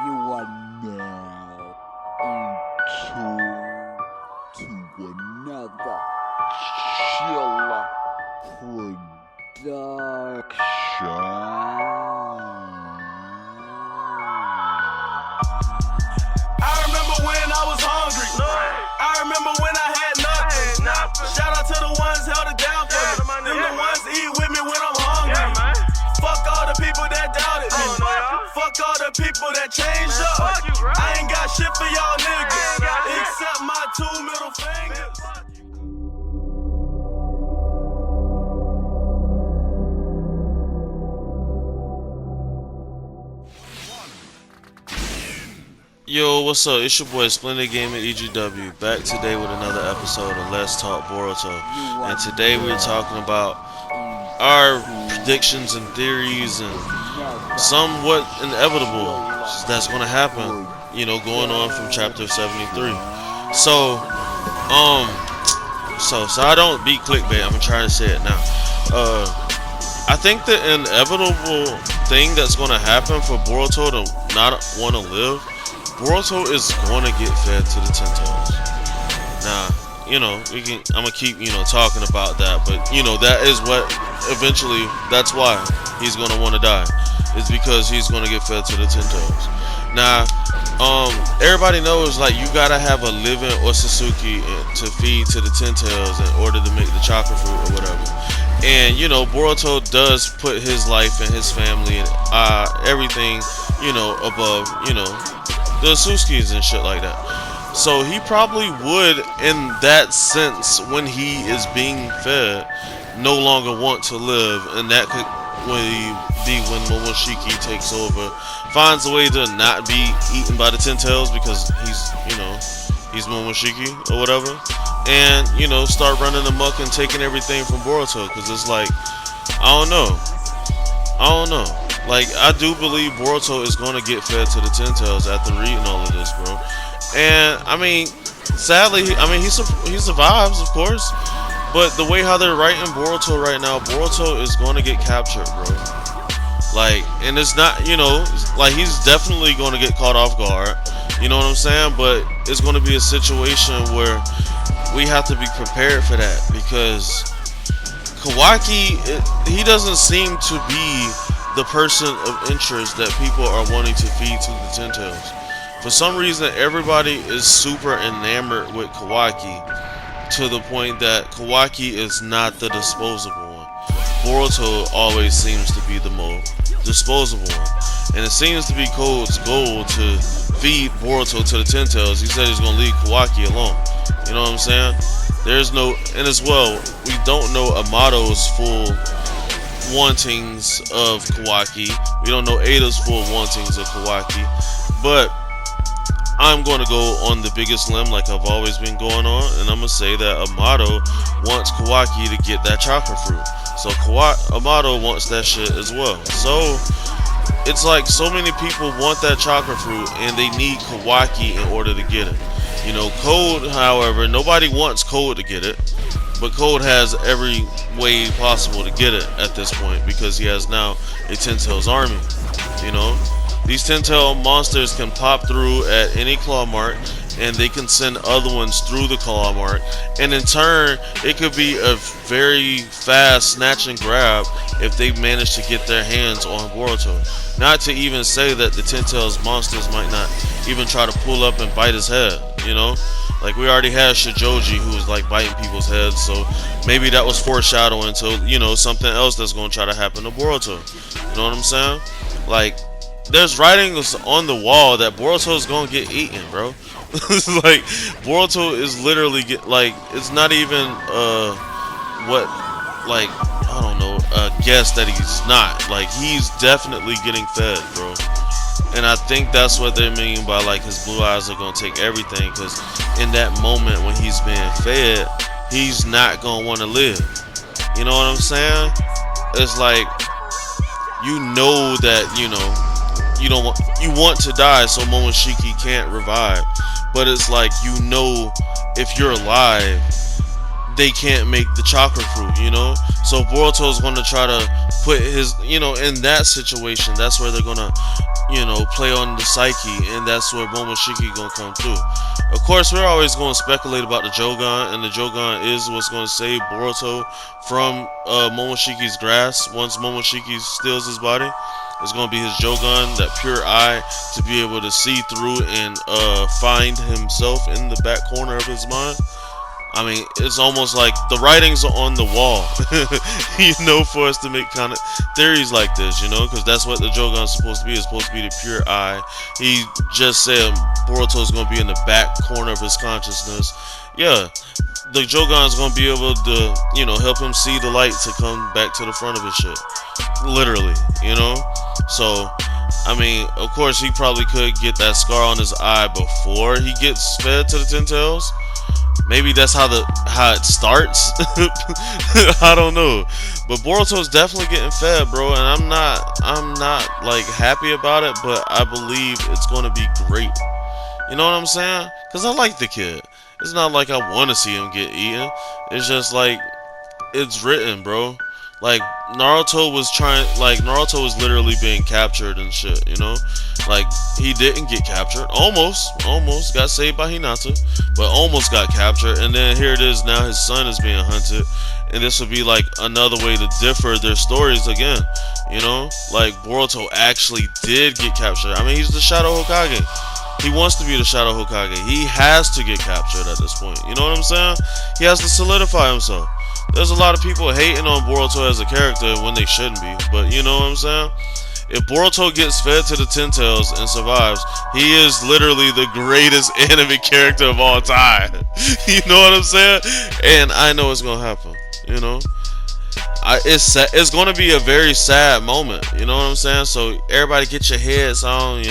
You are now into another Chilla production. I remember when I was hungry. I remember when I had nothing. Shout out to the ones held it down for me. Them the ones eat with me when I'm hungry. Fuck all the people that doubted me. Fuck all the people that changed up. I ain't got shit for y'all niggas except my two middle fingers. Yo, what's up? It's your boy Splendid Gaming EGW, back today with another episode of Let's Talk Boruto. And today we're talking about our predictions and theories and somewhat inevitable that's going to happen, you know, going on from chapter 73. So I don't beat clickbait. I'm trying to say it now. I think the inevitable thing that's going to happen for Boruto to not want to live, Boruto is going to get fed to the Ten Tails. Now, you know, I'm going to keep, talking about that, but, that is what, eventually, that's why he's going to want to die, is because he's going to get fed to the Ten Tails. Now, everybody knows, like, you got to have a living Otsutsuki to feed to the Ten Tails in order to make the chakra fruit or whatever. And, Boruto does put his life and his family and everything, above, the Otsutskis and shit like that. So he probably would, in that sense, when he is being fed, no longer want to live, and that could be when Momoshiki takes over, finds a way to not be eaten by the Ten Tails because he's Momoshiki or whatever, and start running amok and taking everything from Boruto, because it's like, I don't know. Like, I do believe Boruto is going to get fed to the Ten Tails after reading all of this, bro. And, I mean, sadly, he survives, of course. But the way how they're writing Boruto right now, Boruto is going to get captured, bro. Like, and it's not, like, he's definitely going to get caught off guard. You know what I'm saying? But it's going to be a situation where we have to be prepared for that. Because Kawaki, he doesn't seem to be the person of interest that people are wanting to feed to the Ten Tails. For some reason, everybody is super enamored with Kawaki, to the point that Kawaki is not the disposable one. Boruto always seems to be the most disposable one. And it seems to be Code's goal to feed Boruto to the Ten Tails. He said he's going to leave Kawaki alone. You know what I'm saying? And as well, we don't know Amato's full wantings of Kawaki. We don't know Ada's full wantings of Kawaki. But I'm going to go on the biggest limb like I've always been going on, and I'm going to say that Amato wants Kawaki to get that chakra fruit. So Amato wants that shit as well. So it's like so many people want that chakra fruit, and they need Kawaki in order to get it. Code, however, nobody wants Code to get it, but Code has every way possible to get it at this point, because he has now a Ten Tails army. These Ten Tail monsters can pop through at any claw mark, and they can send other ones through the claw mark, and in turn, it could be a very fast snatch and grab if they manage to get their hands on Boruto. Not to even say that the Ten Tails monsters might not even try to pull up and bite his head, Like, we already had Shijoji, who was like biting people's heads, so maybe that was foreshadowing to, something else that's going to try to happen to Boruto. You know what I'm saying? Like, there's writings on the wall that Boruto is going to get eaten, bro. Like, Boruto is literally it's not even, I don't know, a guess that he's not. Like, he's definitely getting fed, bro. And I think that's what they mean by, like, his blue eyes are going to take everything, because in that moment when he's being fed, he's not going to want to live. You know what I'm saying? It's like, that, you want to die so Momoshiki can't revive. But it's like, if you're alive, they can't make the chakra fruit, So Boruto is going to try to put his, in that situation. That's where they're gonna, play on the psyche, and that's where Momoshiki gonna come through. Of course, we're always going to speculate about the Jogan, and the Jogan is what's going to save Boruto from Momoshiki's grasp. Once Momoshiki steals his body, it's going to be his Jogan, that pure eye, to be able to see through and find himself in the back corner of his mind. I mean, it's almost like the writings are on the wall, for us to make kind of theories like this, because that's what the Jogan's supposed to be. It's supposed to be the pure eye. He just said Boruto's going to be in the back corner of his consciousness. Yeah, the Jogan's going to be able to, help him see the light to come back to the front of his shit. Literally, So, I mean, of course, he probably could get that scar on his eye before he gets fed to the Ten Tails. Maybe that's how it starts. I don't know, but Boruto's definitely getting fed, bro, and I'm not like happy about it, but I believe it's gonna be great. You know what I'm saying? Cause I like the kid. It's not like I want to see him get eaten. It's just like it's written, bro. Like Naruto was literally being captured and shit, Like he didn't get captured. Almost got saved by Hinata, but almost got captured. And then here it is, now his son is being hunted. And this would be like another way to differ their stories again. Like Boruto actually did get captured. I mean, he's the Shadow Hokage. He wants to be the Shadow Hokage. He has to get captured at this point. You know what I'm saying? He has to solidify himself. There's a lot of people hating on Boruto as a character when they shouldn't be. But you know what I'm saying? If Boruto gets fed to the Ten Tails and survives, he is literally the greatest anime character of all time. You know what I'm saying? And I know it's going to happen. It's going to be a very sad moment. You know what I'm saying? So everybody get your heads on.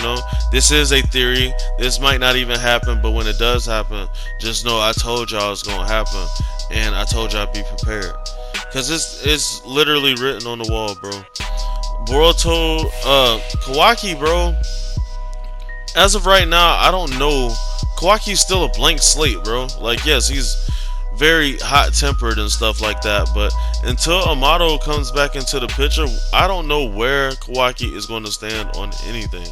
This is a theory. This might not even happen. But when it does happen, just know I told y'all it's going to happen. And I told y'all be prepared. Because it's literally written on the wall, bro. Boruto, Kawaki, bro. As of right now, I don't know. Kawaki's still a blank slate, bro. Like, yes, he's very hot-tempered and stuff like that. But until Amato comes back into the picture, I don't know where Kawaki is going to stand on anything.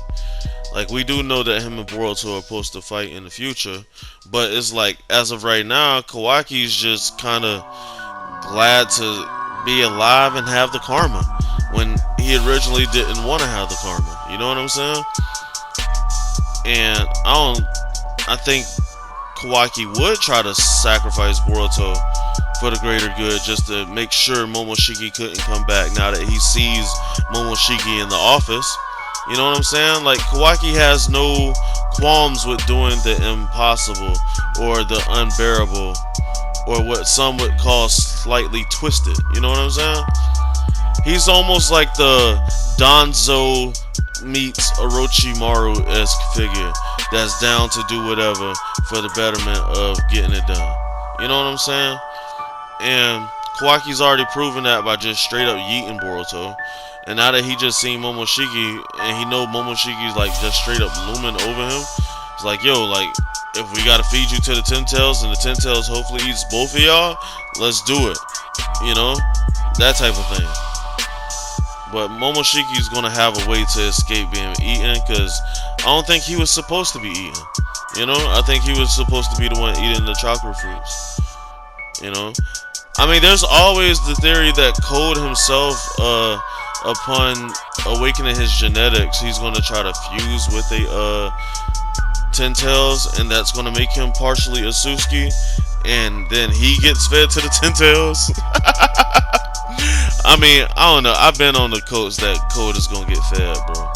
Like, we do know that him and Boruto are supposed to fight in the future. But it's like, as of right now, Kawaki's just kind of glad to be alive and have the karma, when he originally didn't want to have the karma. You know what I'm saying? And I think Kawaki would try to sacrifice Boruto for the greater good, just to make sure Momoshiki couldn't come back now that he sees Momoshiki in the office. You know what I'm saying? Like, Kawaki has no qualms with doing the impossible or the unbearable, or what some would call slightly twisted. You know what I'm saying? He's almost like the Danzo meets Orochimaru-esque figure that's down to do whatever for the betterment of getting it done. You know what I'm saying? And Kawaki's already proven that by just straight up yeeting Boruto. And now that he just seen Momoshiki, and he know Momoshiki's like just straight up looming over him, it's like, yo, like, if we gotta feed you to the Ten Tails, and the Ten Tails hopefully eats both of y'all, let's do it. That type of thing. But Momoshiki's gonna have a way to escape being eaten, because I don't think he was supposed to be eaten. I think he was supposed to be the one eating the chakra fruits. I mean, there's always the theory that Code himself, upon awakening his genetics, he's gonna try to fuse with a Ten Tails, and that's gonna make him partially a Suzuki, and then he gets fed to the Ten Tails. I mean, I don't know. I've been on the coach that Code is gonna get fed, bro.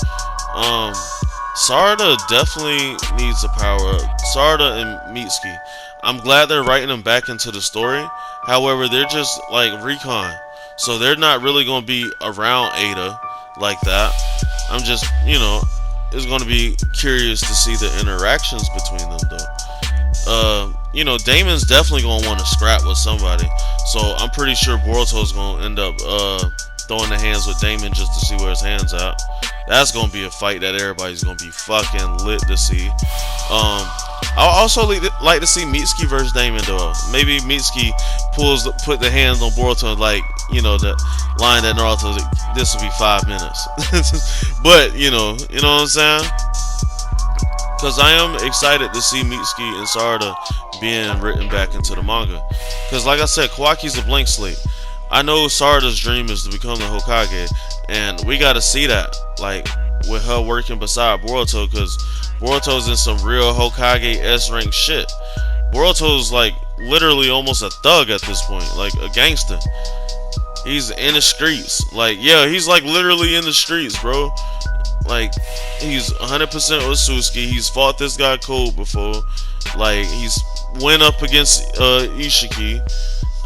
Sarada definitely needs a power up. Sarada and Mitsuki. I'm glad they're writing them back into the story. However, they're just like recon, so they're not really gonna be around Ada like that. I'm just, it's gonna be curious to see the interactions between them, though. Damon's definitely gonna want to scrap with somebody, so I'm pretty sure Boruto's gonna end up throwing the hands with Damon just to see where his hands at. That's gonna be a fight that everybody's gonna be fucking lit to see. I would also like to see Mitsuki versus Damon though. Maybe Mitsuki put the hands on Boruto, like, you know, the line that Naruto, this will be 5 minutes. But you know what I'm saying? Because I am excited to see Mitsuki and Sarada being written back into the manga. Because like I said, Kawaki's a blank slate. I know Sarada's dream is to become the Hokage, and we got to see that, like, with her working beside Boruto, because Boruto's in some real Hokage S-rank shit. Boruto's like literally almost a thug at this point, like a gangster. He's in the streets, like, yeah, he's like literally in the streets, bro. Like, he's 100% Osusuki. He's fought this guy Code before. Like, he's went up against Ishiki.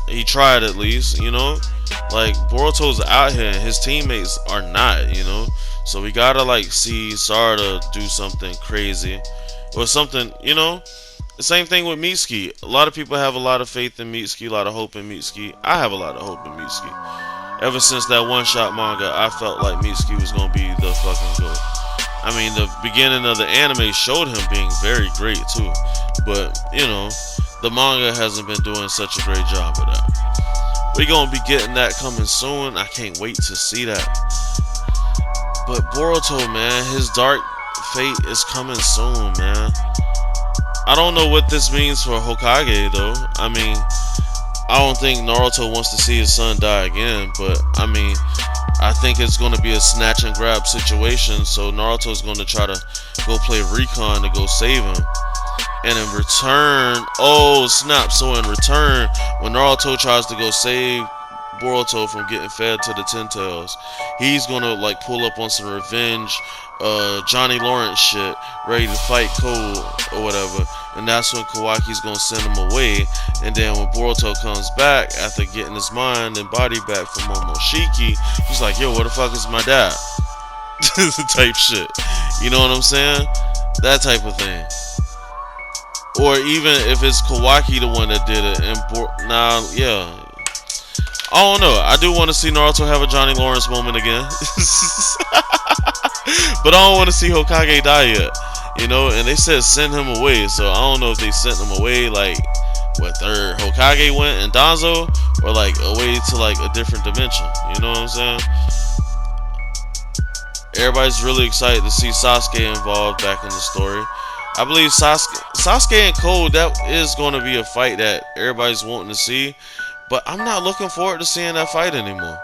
He tried at least, you know. Like, Boruto's out here and his teammates are not, you know. So we gotta like see Sarada do something crazy or something, you know. The same thing with Mitsuki. A lot of people have a lot of faith in Mitsuki, a lot of hope in Mitsuki. I have a lot of hope in Mitsuki. Ever since that one-shot manga, I felt like Mitsuki was gonna be the fucking GOAT. I mean, the beginning of the anime showed him being very great too, but you know, the manga hasn't been doing such a great job of that. We're gonna be getting that coming soon. I can't wait to see that. But Boruto, man, his dark fate is coming soon, man. I don't know what this means for Hokage though. I mean, I don't think Naruto wants to see his son die again, but I mean, I think it's going to be a snatch and grab situation, so Naruto's going to try to go play recon to go save him. And in return, oh snap, so in return, when Naruto tries to go save Boruto from getting fed to the Ten Tails, he's going to like pull up on some revenge, Johnny Lawrence shit, ready to fight Code or whatever. And that's when Kawaki's gonna send him away. And then when Boruto comes back after getting his mind and body back from Momoshiki, he's like, yo, where the fuck is my dad? Type shit. You know what I'm saying? That type of thing. Or even if it's Kawaki the one that did it, and yeah. I don't know. I do want to see Naruto have a Johnny Lawrence moment again. But I don't want to see Hokage die yet. You know, and they said send him away, so I don't know if they sent him away like what their Hokage went and Danzo, or like away to like a different dimension. You know what I'm saying? Everybody's really excited to see Sasuke involved back in the story. I believe Sasuke and Code, that is going to be a fight that everybody's wanting to see, but I'm not looking forward to seeing that fight anymore.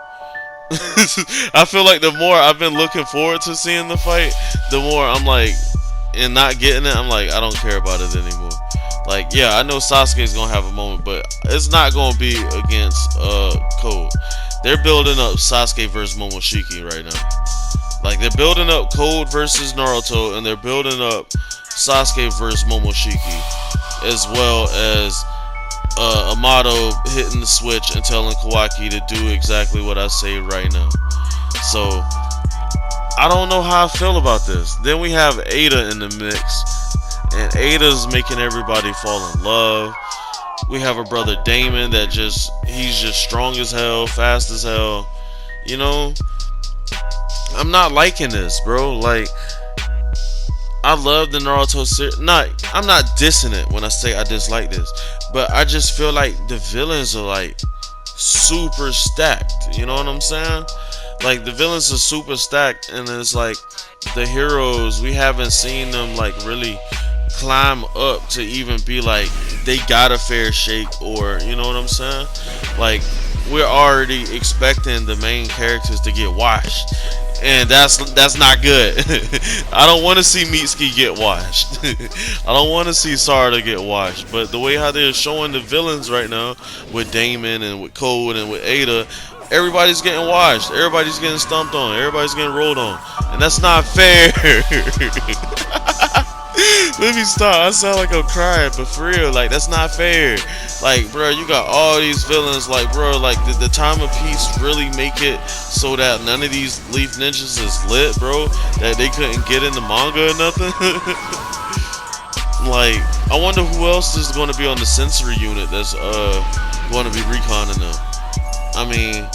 I feel like the more I've been looking forward to seeing the fight, the more I'm like, and not getting it, I'm like, I don't care about it anymore. Like, yeah, I know Sasuke's gonna have a moment, but it's not gonna be against Code. They're building up Sasuke versus Momoshiki right now. Like, they're building up Code versus Naruto, and they're building up Sasuke versus Momoshiki, as well as Amato hitting the switch and telling Kawaki to do exactly what I say right now. So I don't know how I feel about this. Then we have Ada in the mix, and Ada's making everybody fall in love. We have a brother Damon that he's just strong as hell, fast as hell. You know, I'm not liking this, bro. Like, I love the Naruto series. I'm not dissing it when I say I dislike this, but I just feel like the villains are like super stacked. You know what I'm saying? Like, the villains are super stacked, and it's like the heroes, we haven't seen them like really climb up to even be like they got a fair shake, or you know what I'm saying? Like, we're already expecting the main characters to get washed, and that's not good. I don't want to see Mitsuki get washed. I don't want to see Sarada get washed. But the way how they're showing the villains right now with Damon and with Code and with Ada, everybody's getting washed. Everybody's getting stumped on. Everybody's getting rolled on, and that's not fair. Let me stop. I sound like I'm crying, but for real, like, that's not fair. Like, bro, you got all these villains. Like, bro, like, did the time of peace really make it so that none of these Leaf Ninjas is lit, bro? That they couldn't get in the manga or nothing? Like, I wonder who else is going to be on the sensory unit that's going to be reconning them. I mean,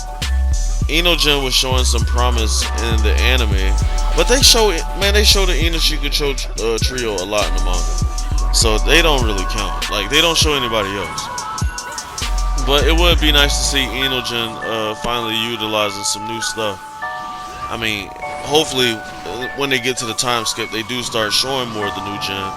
Inogen was showing some promise in the anime, but they show the Inoshika trio a lot in the manga. so they don't really count. Like they don't show anybody else. But it would be nice to see Enogen finally utilizing some new stuff. I mean, hopefully, when they get to the time skip, they do start showing more of the new gen,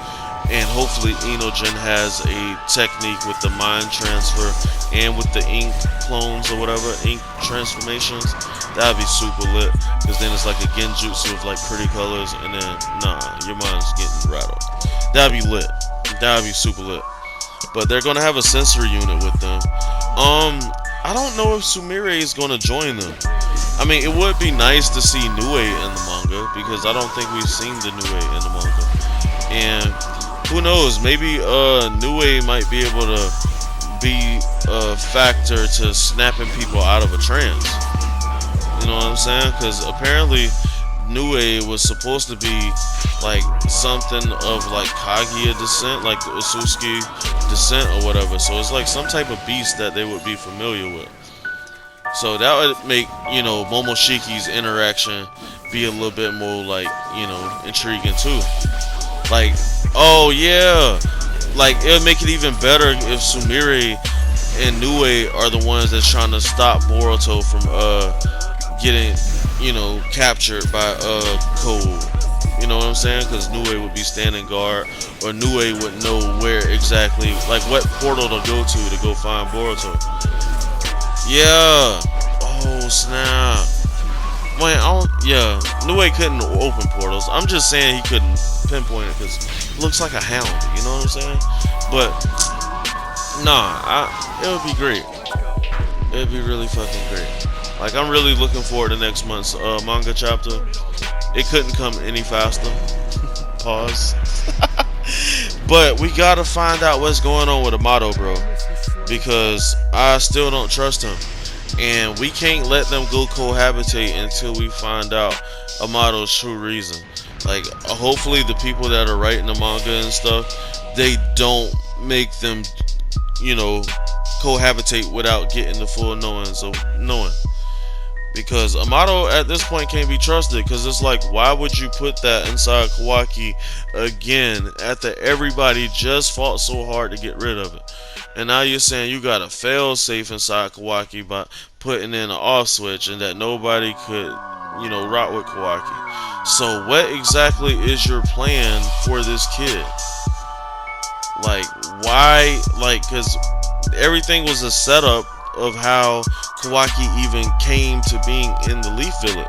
and hopefully Enogen has a technique with the mind transfer and with the ink clones or whatever, ink transformations. That'd be super lit, because then it's like a genjutsu with like pretty colors, and then nah, your mind's getting rattled. That'd be lit. That'd be super lit. But they're gonna have a sensory unit with them. I don't know if Sumire is gonna join them. I mean, it would be nice to see Nue in the manga, because I don't think we've seen the Nue in the manga. And who knows, maybe Nue might be able to be a factor to snapping people out of a trance. You know what I'm saying? Because apparently Nue was supposed to be like something of like Kaguya descent, like the Usuki descent or whatever. So it's like some type of beast that they would be familiar with. So that would make, you know, Momoshiki's interaction be a little bit more like, you know, intriguing too. Like, oh yeah, like it would make it even better if Sumire and Nue are the ones that's trying to stop Boruto from getting, you know, captured by Code. You know what I'm saying? Because Nue would be standing guard, or Nue would know where exactly, like what portal to go find Boruto. Yeah. Oh snap. Wait, yeah. Nue couldn't open portals. I'm just saying he couldn't pinpoint it because it looks like a hound. You know what I'm saying? But nah, it would be great. It would be really fucking great. Like I'm really looking forward to next month's manga chapter. It couldn't come any faster. Pause. But we gotta find out what's going on with Amato, bro, because I still don't trust him, and we can't let them go cohabitate until we find out Amato's true reason. Like, hopefully the people that are writing the manga and stuff, they don't make them, you know, cohabitate without getting the full knowing. Because Amato at this point can't be trusted, because it's like, why would you put that inside Kawaki again after everybody just fought so hard to get rid of it? And now you're saying you got a fail safe inside Kawaki by putting in an off switch, and that nobody could, you know, rock with Kawaki. So what exactly is your plan for this kid? Like, why? Like, because everything was a setup of how Kawaki even came to being in the Leaf Village.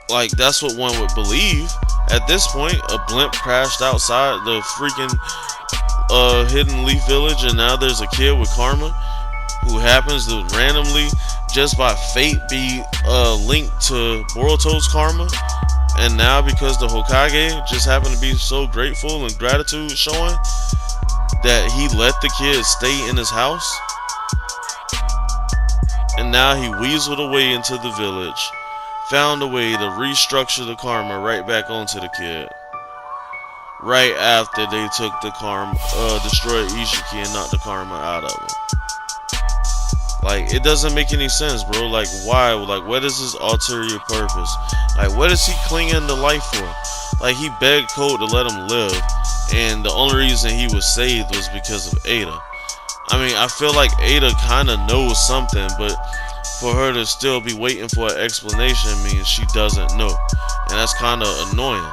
Like, that's what one would believe. At this point, a blimp crashed outside the freaking hidden Leaf Village, and now there's a kid with karma who happens to randomly, just by fate, be linked to Boruto's karma. And now, because the Hokage just happened to be so grateful and gratitude showing, that he let the kid stay in his house. And now he weaseled away into the village, found a way to restructure the karma right back onto the kid. Right after they took the karma, destroyed Ishiki and knocked the karma out of him. Like, it doesn't make any sense, bro. Like, why? Like, what is his ulterior purpose? Like, what is he clinging to life for? Like, he begged Code to let him live, and the only reason he was saved was because of Ada. I mean, I feel like Ada kind of knows something, but for her to still be waiting for an explanation means she doesn't know. And that's kind of annoying,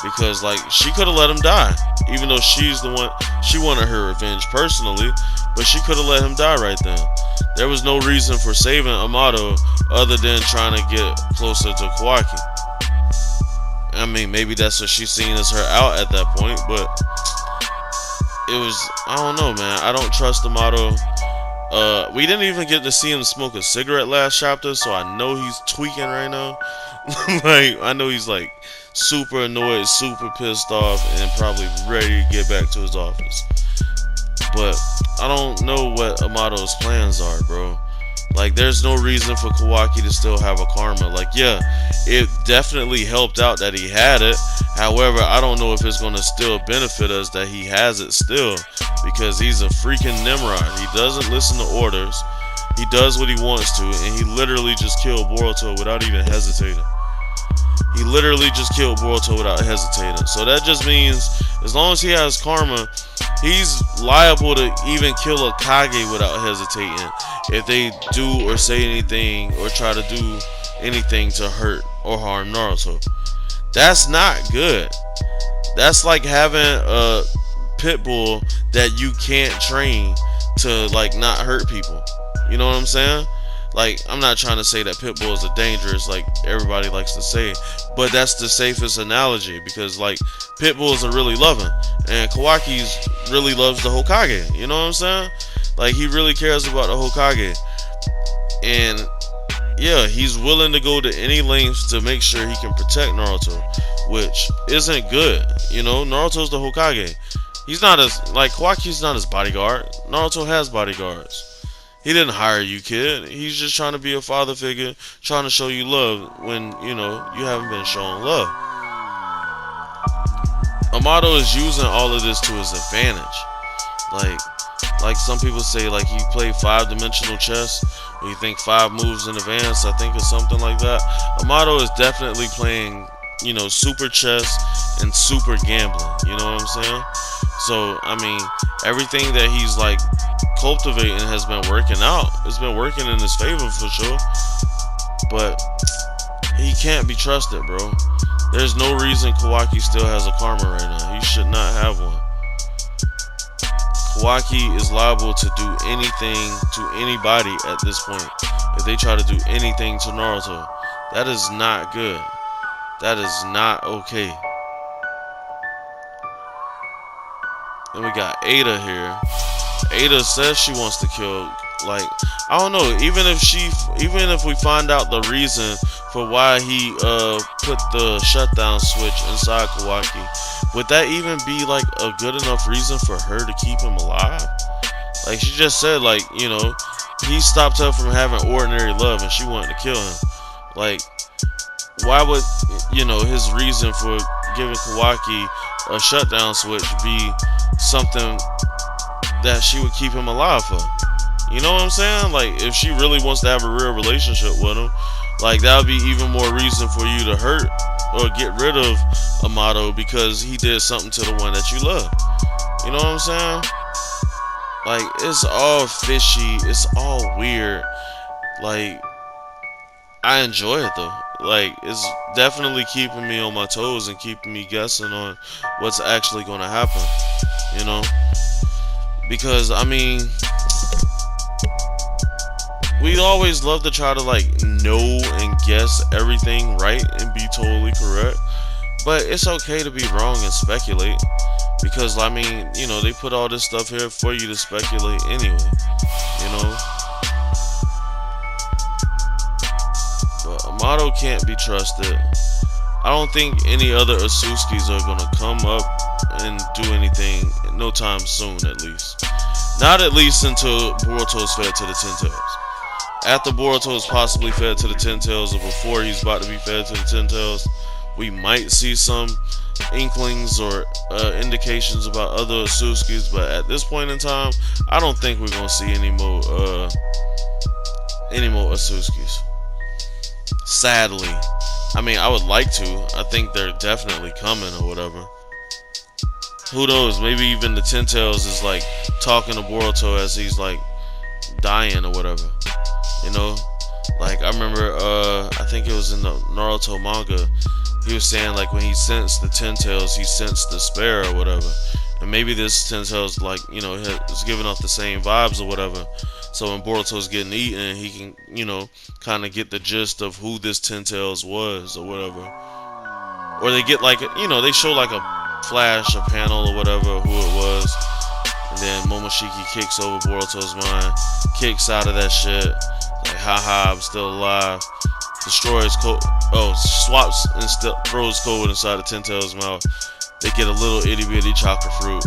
because, like, she could have let him die, even though she's the one, she wanted her revenge personally, but she could have let him die right then. There was no reason for saving Amato other than trying to get closer to Kawaki. I mean, maybe that's what she's seen as her out at that point, but it was, I don't know, man. I don't trust Amato. We didn't even get to see him smoke a cigarette last chapter, so I know he's tweaking right now. Like, I know he's like super annoyed, super pissed off, and probably ready to get back to his office. But I don't know what Amato's plans are, bro. Like, there's no reason for Kawaki to still have a karma. Like, yeah, it definitely helped out that he had it. However, I don't know if it's going to still benefit us that he has it still, because he's a freaking Nimrod. He doesn't listen to orders. He does what he wants to, and he literally just killed Boruto without even hesitating. He literally just killed Boruto without hesitating. So that just means As long as he has karma, he's liable to even kill a Kage without hesitating if they do or say anything or try to do anything to hurt or harm Naruto. That's not good. That's like having a pit bull that you can't train to like not hurt people. You know what I'm saying? Like, I'm not trying to say that pit bulls are dangerous like everybody likes to say, but that's the safest analogy because like pit bulls are really loving and Kawaki's really loves the Hokage. You know what I'm saying? Like, he really cares about the Hokage. And yeah, he's willing to go to any lengths to make sure he can protect Naruto, which isn't good. You know, Naruto's the Hokage. He's not as, like, Kawaki's not his bodyguard. Naruto has bodyguards. He didn't hire you, kid. He's just trying to be a father figure, trying to show you love when, you know, you haven't been shown love. Amato is using all of this to his advantage. Like some people say, like he played 5-dimensional chess, or you think 5 moves in advance, I think, or something like that. Amato is definitely playing, you know, super chess and super gambling. You know what I'm saying? So, I mean, everything that he's like cultivating has been working out. It's been working in his favor for sure. But he can't be trusted, bro. There's no reason Kawaki still has a karma right now. He should not have one. Kawaki is liable to do anything to anybody at this point. If they try to do anything to Naruto, that is not good. That is not okay. Then we got Ada here. Ada says she wants to kill, like, I don't know, even if we find out the reason for why he put the shutdown switch inside Kawaki, would that even be like a good enough reason for her to keep him alive? Like, she just said, like, you know, he stopped her from having ordinary love and she wanted to kill him. Like, why would, you know, his reason for giving Kawaki a shutdown switch be something that she would keep him alive for? You know what I'm saying? Like, if she really wants to have a real relationship with him, like, that would be even more reason for you to hurt or get rid of Amato because he did something to the one that you love. You know what I'm saying? Like, it's all fishy. It's all weird. Like, I enjoy it though. Like, it's definitely keeping me on my toes and keeping me guessing on what's actually going to happen. You know? Because, I mean, we always love to try to, like, know and guess everything right and be totally correct. But it's okay to be wrong and speculate. Because, I mean, you know, they put all this stuff here for you to speculate anyway. You know? But Amato can't be trusted. I don't think any other Asuskis are gonna come up and do anything no time soon, at least. Not at least until Boruto's fed to the Ten Tails. After Boruto is possibly fed to the Ten Tails, or before he's about to be fed to the Ten Tails, we might see some inklings or indications about other Asuskis, but at this point in time, I don't think we're gonna see any more Asuskis. Sadly. I mean, I would like to. I think they're definitely coming or whatever. Who knows? Maybe even the Ten Tails is like talking to Boruto as he's like dying or whatever. You know? Like, I remember, I think it was in the Naruto manga, he was saying like when he sensed the Ten Tails, he sensed despair or whatever. And maybe this Ten Tails, like, you know, is giving off the same vibes or whatever. So when Boruto's getting eaten, he can, you know, kind of get the gist of who this Ten Tails was or whatever. Or they get like, you know, they show like a flash, a panel or whatever, who it was. And then Momoshiki kicks over Boruto's mind, kicks out of that shit. Like, haha, I'm still alive. Destroys code. Oh, swaps and throws code inside the Ten Tails' mouth. They get a little itty bitty chocolate fruit.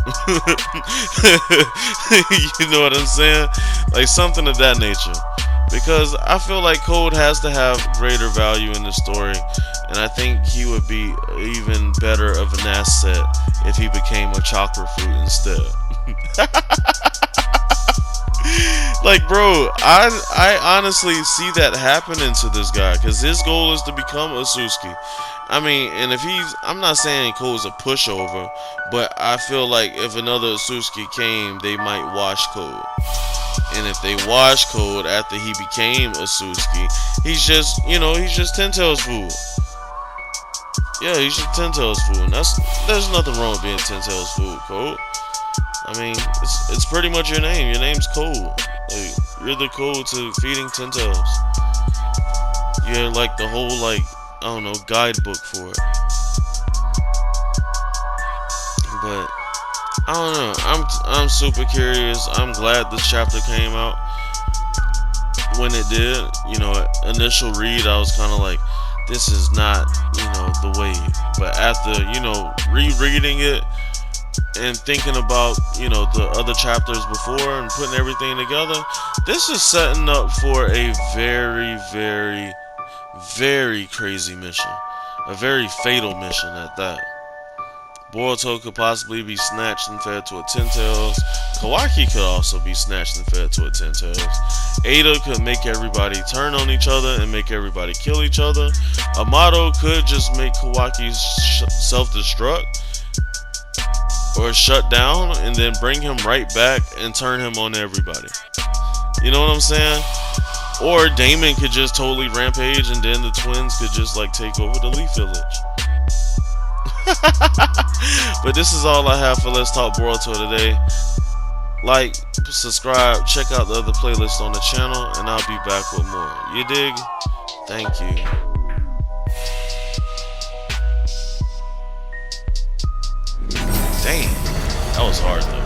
You know what I'm saying? Like something of that nature. Because I feel like Code has to have greater value in the story. And I think he would be even better of an asset if he became a chocolate fruit instead. Like, bro, I honestly see that happening to this guy, because his goal is to become a Asuski. I mean, and if he's, I'm not saying Code's a pushover, but I feel like if another Atsuki came, they might wash Code. And if they wash Code after he became Atsuki, he's just, he's just Ten Tails food. Yeah, he's just Ten Tails food. And there's nothing wrong with being Ten Tails food, Code. I mean, it's pretty much your name. Your name's Code. Like, you're the code to feeding Ten Tails. You're like the whole, like, I don't know, guidebook for it. But I don't know. I'm super curious. I'm glad this chapter came out when it did. Initial read, I was kind of like, this is not, the way. But after, rereading it and thinking about, the other chapters before and putting everything together, this is setting up for a very, very, very crazy mission. A very fatal mission at that. Boruto could possibly be snatched and fed to a Ten Tails. Kawaki could also be snatched and fed to a Ten Tails. Ada could make everybody turn on each other and make everybody kill each other. Amato could just make Kawaki self-destruct or shut down and then bring him right back and turn him on everybody. You know what I'm saying? Or Damon could just totally rampage and then the twins could just like take over the Leaf Village. But this is all I have for Let's Talk Boruto today. Like, subscribe, check out the other playlists on the channel, and I'll be back with more. You dig? Thank you. Dang, that was hard though.